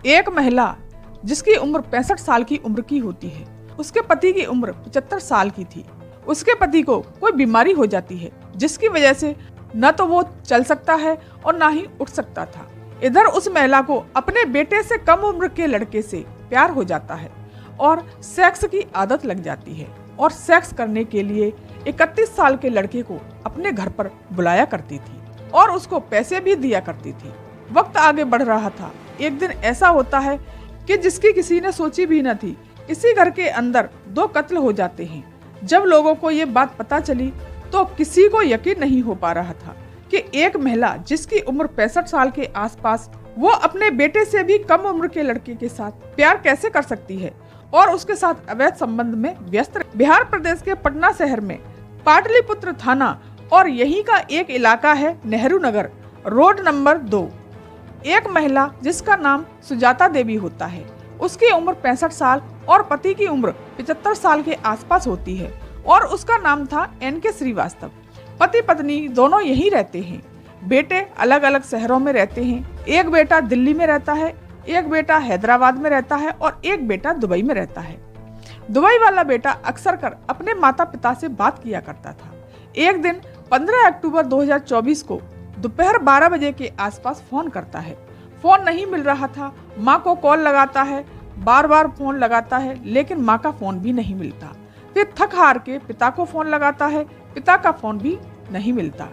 एक महिला जिसकी उम्र 65 साल की उम्र की होती है, उसके पति की उम्र 75 साल की थी। उसके पति को कोई बीमारी हो जाती है जिसकी वजह से न तो वो चल सकता है और ना ही उठ सकता था। इधर उस महिला को अपने बेटे से कम उम्र के लड़के से प्यार हो जाता है और सेक्स की आदत लग जाती है और सेक्स करने के लिए 31 साल के लड़के को अपने घर पर बुलाया करती थी और उसको पैसे भी दिया करती थी। वक्त आगे बढ़ रहा था। एक दिन ऐसा होता है कि जिसकी किसी ने सोची भी न थी, इसी घर के अंदर 2 कत्ल हो जाते हैं। जब लोगों को ये बात पता चली तो किसी को यकीन नहीं हो पा रहा था कि एक महिला जिसकी उम्र 65 साल के आसपास, वो अपने बेटे से भी कम उम्र के लड़के के साथ प्यार कैसे कर सकती है और उसके साथ अवैध संबंध में व्यस्त। बिहार प्रदेश के पटना शहर में पाटलिपुत्र थाना और यहीं का एक इलाका है नेहरू नगर, रोड नंबर 2। एक महिला जिसका नाम सुजाता देवी होता है, उसकी उम्र 65 साल और पति की उम्र 75 साल के आसपास होती है और उसका नाम था NK श्रीवास्तव। पति पत्नी दोनों यहीं रहते हैं। बेटे अलग अलग शहरों में रहते हैं। एक बेटा दिल्ली में रहता है, एक बेटा हैदराबाद में रहता है और एक बेटा दुबई में रहता है। दुबई वाला बेटा अक्सर कर अपने माता पिता से बात किया करता था। एक दिन 15 अक्टूबर 2024 को दोपहर 12 बजे के आसपास फोन करता है। फोन नहीं मिल रहा था। माँ को कॉल लगाता है, बार बार फोन लगाता है, लेकिन माँ का फोन भी नहीं मिलता। फिर थक हार के पिता को फोन लगाता है, पिता का फोन भी नहीं मिलता,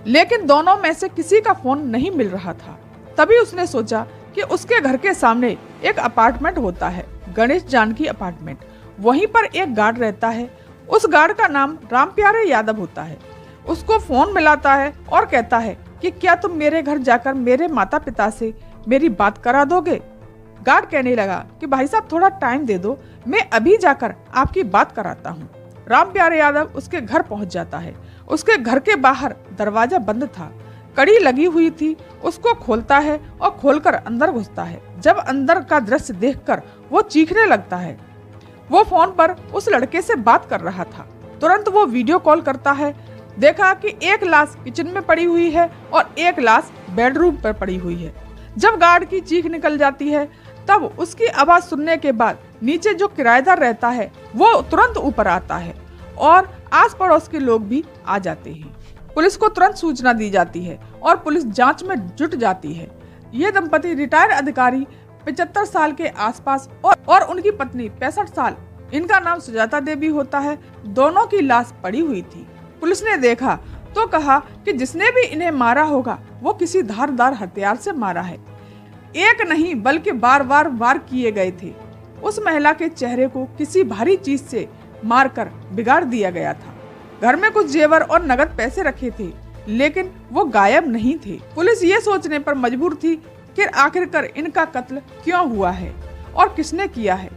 लेकिन दोनों में से किसी का फोन नहीं मिल रहा था। तभी उसने सोचा कि उसके घर के सामने एक अपार्टमेंट होता है, गणेश जानकी अपार्टमेंट। वहीं पर एक गार्ड रहता है। उस गार्ड का नाम रामप्यारे यादव होता है। उसको फोन मिलाता है और कहता है कि क्या तुम मेरे घर जाकर मेरे माता पिता से मेरी बात करा दोगे। गार्ड कहने लगा कि भाई साहब थोड़ा टाइम दे दो, मैं अभी जाकर आपकी बात कराता हूँ। रामप्यारे यादव उसके घर पहुँच जाता है। उसके घर के बाहर दरवाजा बंद था, कड़ी लगी हुई थी। उसको खोलता है और खोलकर अंदर घुसता है। जब अंदर का दृश्य देखकर वो चीखने लगता है। वो फोन पर उस लड़के से बात कर रहा था। तुरंत वो वीडियो कॉल करता है। देखा कि एक लाश किचन में पड़ी हुई है और एक लाश बेडरूम पर पड़ी हुई है। जब गार्ड की चीख निकल जाती है तब उसकी आवाज सुनने के बाद नीचे जो किराएदार रहता है वो तुरंत ऊपर आता है और आस पड़ोस के लोग भी आ जाते हैं। पुलिस को तुरंत सूचना दी जाती है और पुलिस जांच में जुट जाती है। ये दंपति रिटायर्ड अधिकारी 75 साल के आसपास और उनकी पत्नी 65 साल, इनका नाम सुजाता देवी होता है। दोनों की लाश पड़ी हुई थी। पुलिस ने देखा तो कहा कि जिसने भी इन्हें मारा होगा वो किसी धारदार हथियार से मारा है। एक नहीं बल्कि बार बार वार किए गए थे। उस महिला के चेहरे को किसी भारी चीज से मारकर बिगाड़ दिया गया था। घर में कुछ जेवर और नगद पैसे रखे थे, लेकिन वो गायब नहीं थे। पुलिस ये सोचने पर मजबूर थी कि आखिरकार इनका कत्ल क्यों हुआ है और किसने किया है।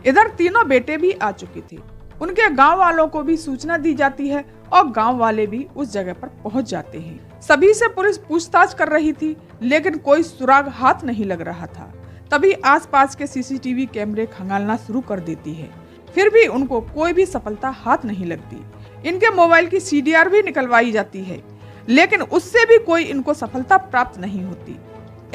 इधर तीनों बेटे भी आ चुके थे। उनके गांव वालों को भी सूचना दी जाती है और गांव वाले भी उस जगह पर पहुंच जाते हैं। सभी से पुलिस पूछताछ कर रही थी, लेकिन कोई सुराग हाथ नहीं लग रहा था। तभी आसपास के सीसीटीवी कैमरे खंगालना शुरू कर देती है, फिर भी उनको कोई भी सफलता हाथ नहीं लगती। इनके मोबाइल की CDR भी निकलवाई जाती है, लेकिन उससे भी कोई इनको सफलता प्राप्त नहीं होती।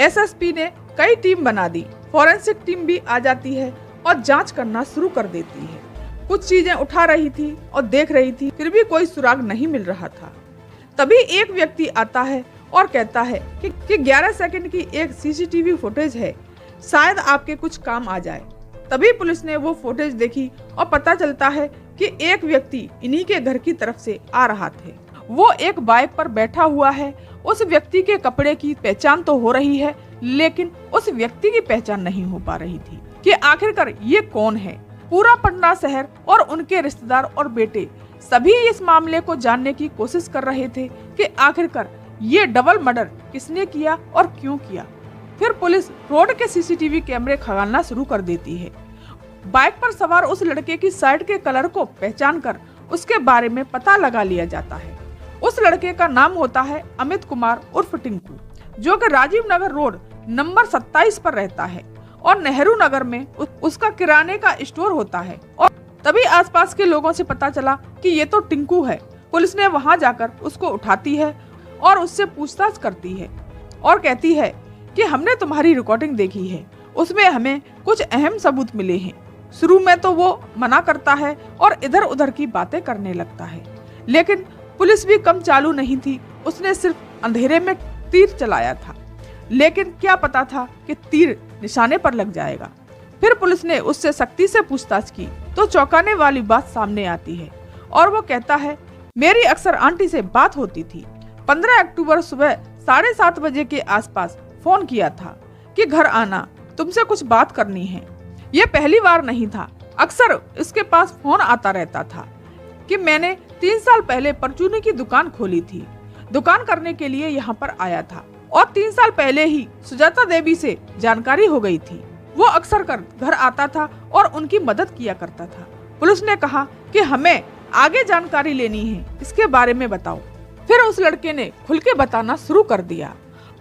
SSP ने कई टीम बना दी, फॉरेंसिक टीम भी आ जाती है और जांच करना शुरू कर देती है। कुछ चीजें उठा रही थी और देख रही थी, फिर भी कोई सुराग नहीं मिल रहा था। तभी एक व्यक्ति आता है और कहता है कि 11 सेकंड की एक CCTV फुटेज है, शायद आपके कुछ काम आ जाए। तभी पुलिस ने वो फुटेज देखी और पता चलता है कि एक व्यक्ति इन्हीं के घर की तरफ से आ रहा थे। वो एक बाइक पर बैठा हुआ है। उस व्यक्ति के कपड़े की पहचान तो हो रही है, लेकिन उस व्यक्ति की पहचान नहीं हो पा रही थी कि आखिरकार ये कौन है। पूरा पटना शहर और उनके रिश्तेदार और बेटे सभी इस मामले को जानने की कोशिश कर रहे थे कि आखिरकार ये डबल मर्डर किसने किया और क्यों किया। फिर पुलिस रोड के CCTV कैमरे खंगालना शुरू कर देती है। बाइक पर सवार उस लड़के की शर्ट के कलर को पहचान कर उसके बारे में पता लगा लिया जाता है। उस लड़के का नाम होता है अमित कुमार उर्फ टिंकू, जो कि राजीव नगर रोड नंबर 27 पर रहता है और नेहरू नगर में उसका किराने का स्टोर होता है। और तभी आसपास के लोगों से पता चला कि ये तो टिंकू है। पुलिस ने वहां जाकर उसको उठाती है और उससे पूछताछ करती है और कहती है कि हमने तुम्हारी रिकॉर्डिंग देखी है। उसमें हमें कुछ अहम सबूत मिले हैं। शुरू में तो वो मना करता है और इधर उधर की बातें करने लगता है, लेकिन पुलिस भी कम चालू नहीं थी। उसने सिर्फ अंधेरे में तीर चलाया था, लेकिन क्या पता था कि तीर निशाने पर लग जाएगा। फिर पुलिस ने उससे सख्ती से पूछताछ की तो चौंकाने वाली बात सामने आती है और वो कहता है, मेरी अक्सर आंटी से बात होती थी। 15 अक्टूबर सुबह 7:30 बजे के आसपास फोन किया था कि घर आना, तुमसे कुछ बात करनी है। ये पहली बार नहीं था, अक्सर इसके पास फोन आता रहता था कि मैंने 3 साल पहले परचूनी की दुकान खोली थी, दुकान करने के लिए यहाँ पर आया था और 3 साल पहले ही सुजाता देवी से जानकारी हो गई थी। वो अक्सर कर घर आता था और उनकी मदद किया करता था। पुलिस ने कहा कि हमें आगे जानकारी लेनी है, इसके बारे में बताओ। फिर उस लड़के ने खुल के बताना शुरू कर दिया।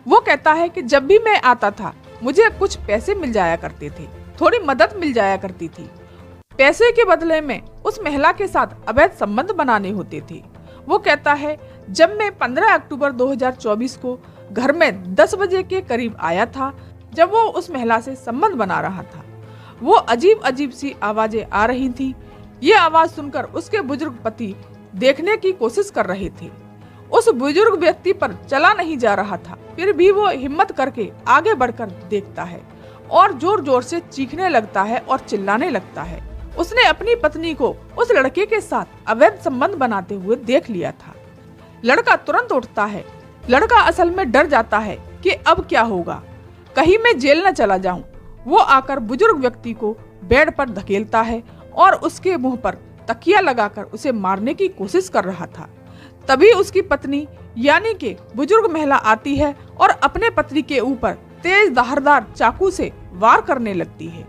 वो कहता है कि जब भी मैं आता था मुझे कुछ पैसे मिल जाया करते थे, थोड़ी मदद मिल जाया करती थी। पैसे के बदले में उस महिला के साथ अवैध संबंध बनाने होते थे। वो कहता है, जब मैं 15 अक्टूबर 2024 को घर में 10 बजे के करीब आया था, जब वो उस महिला से संबंध बना रहा था, वो अजीब अजीब सी आवाजें आ रही थी। ये आवाज सुनकर उसके बुजुर्ग पति देखने की कोशिश कर रहे थे। उस बुजुर्ग व्यक्ति पर चला नहीं जा रहा था, फिर भी वो हिम्मत करके आगे बढ़कर देखता है और जोर जोर से चीखने लगता है और चिल्लाने लगता है। उसने अपनी पत्नी को उस लड़के के साथ अवैध संबंध बनाते हुए देख लिया था। लड़का तुरंत उठता है। लड़का असल में डर जाता है कि अब क्या होगा, कहीं मैं जेल न चला जाऊं। वो आकर बुजुर्ग व्यक्ति को बेड पर धकेलता है और उसके मुंह पर तकिया लगाकर उसे मारने की कोशिश कर रहा था। तभी उसकी पत्नी यानी कि बुजुर्ग महिला आती है और अपने पति के ऊपर तेज धारदार चाकू से वार करने लगती है।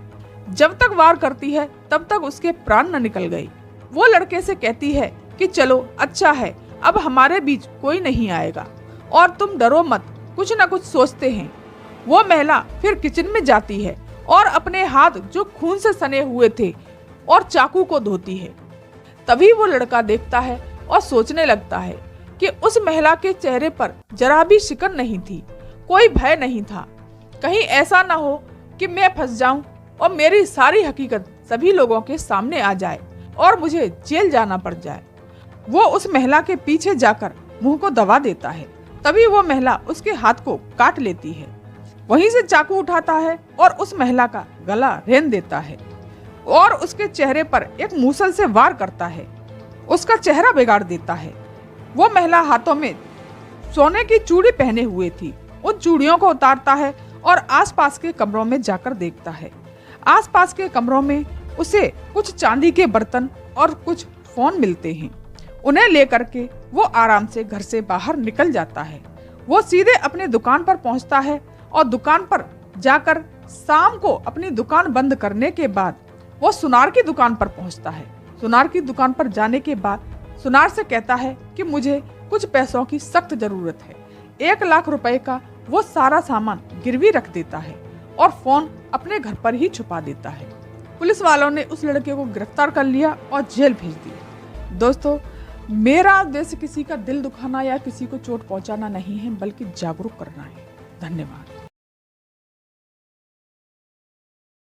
जब तक वार करती है तब तक उसके प्राण न निकल गए। वो लड़के से कहती है कि चलो अच्छा है, अब हमारे बीच कोई नहीं आएगा और तुम डरो मत, कुछ न कुछ सोचते हैं। वो महिला फिर किचन में जाती है और अपने हाथ जो खून से सने हुए थे और चाकू को धोती है। तभी वो लड़का देखता है और सोचने लगता है कि उस महिला के चेहरे पर जरा भी शिकन नहीं थी, कोई भय नहीं था। कहीं ऐसा ना हो कि मैं फंस जाऊं और मेरी सारी हकीकत सभी लोगों के सामने आ जाए और मुझे जेल जाना पड़ जाए। वो उस महिला के पीछे जाकर मुंह को दबा देता है। तभी वो महिला उसके हाथ को काट लेती है। वहीं से चाकू उठाता है और उस महिला का गला रेन देता है और उसके चेहरे पर एक मूसल से वार करता है, उसका चेहरा बिगाड़ देता है। वो महिला हाथों में सोने की चूड़ी पहने हुए थी। उन चूड़ियों को उतारता है और आसपास के कमरों में जाकर देखता है। आसपास के कमरों में उसे कुछ चांदी के बर्तन और कुछ फोन मिलते हैं। उन्हें लेकर के वो आराम से घर से बाहर निकल जाता है। वो सीधे अपनी दुकान पर पहुंचता है और दुकान पर जाकर शाम को अपनी दुकान बंद करने के बाद वो सुनार की दुकान पर पहुंचता है। सुनार की दुकान पर जाने के बाद सुनार से कहता है कि मुझे कुछ पैसों की सख्त जरूरत है। 1 लाख रुपए का वो सारा सामान गिरवी रख देता है और फोन अपने घर पर ही छुपा देता है। पुलिस वालों ने उस लड़के को गिरफ्तार कर लिया और जेल भेज दिया। दोस्तों, मेरा उद्देश्य किसी का दिल दुखाना या किसी को चोट पहुंचाना नहीं है, बल्कि जागरूक करना है। धन्यवाद।